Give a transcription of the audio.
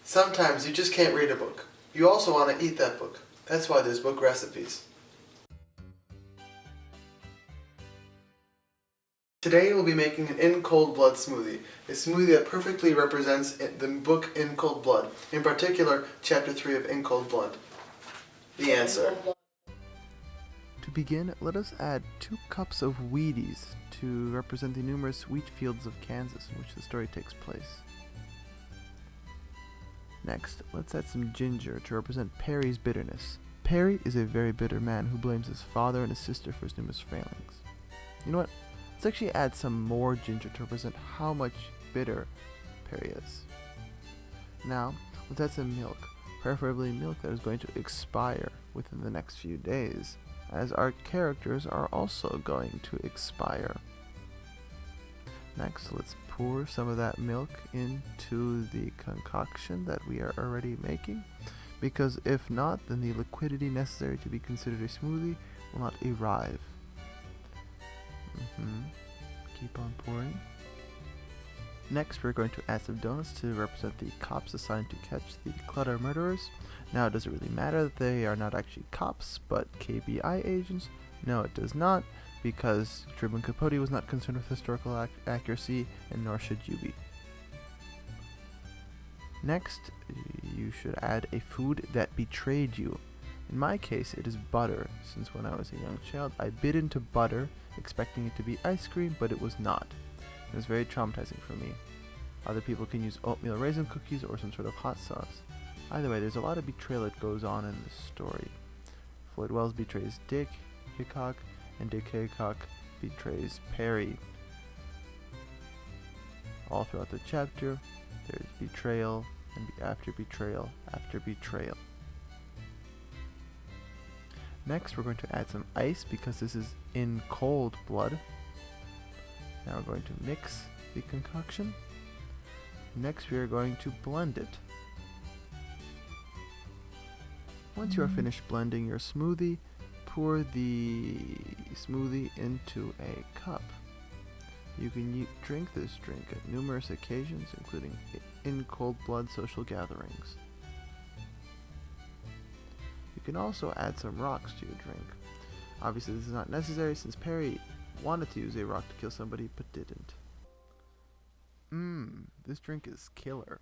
Sometimes you just can't read a book. You also want to eat that book. That's why there's book recipes. Today we'll be making an In Cold Blood smoothie, a smoothie that perfectly represents the book In Cold Blood, in particular Chapter 3 of In Cold Blood. The answer. To begin, let us add 2 cups of Wheaties to represent the numerous wheat fields of Kansas in which the story takes place. Next, let's add some ginger to represent Perry's bitterness. Perry is a very bitter man who blames his father and his sister for his numerous failings. You know what? Let's actually add some more ginger to represent how much bitter Perry is. Now, let's add some milk, preferably milk that is going to expire within the next few days, as our characters are also going to expire. Next, let's pour some of that milk into the concoction that we are already making, because if not, then the liquidity necessary to be considered a smoothie will not arrive. Keep on pouring. Next, we're going to add some donuts to represent the cops assigned to catch the clutter murderers. Now, does it really matter that they are not actually cops, but KBI agents? No, it does not, because Truman Capote was not concerned with historical accuracy, and nor should you be. Next, you should add a food that betrayed you. In my case, it is butter, since when I was a young child, I bit into butter, expecting it to be ice cream, but it was not. It was very traumatizing for me. Other people can use oatmeal raisin cookies or some sort of hot sauce. Either way, there's a lot of betrayal that goes on in this story. Floyd Wells betrays Dick Hickok, and Dick Hickok betrays Perry. All throughout the chapter, there's betrayal, and after betrayal, after betrayal. Next, we're going to add some ice because this is in cold blood. Now we're going to mix the concoction. Next, we are going to blend it. Once you are finished blending your smoothie, pour the smoothie into a cup. You can drink this drink at numerous occasions, including in cold blood social gatherings. You can also add some rocks to your drink. Obviously this is not necessary since Perry wanted to use a rock to kill somebody but didn't. This drink is killer.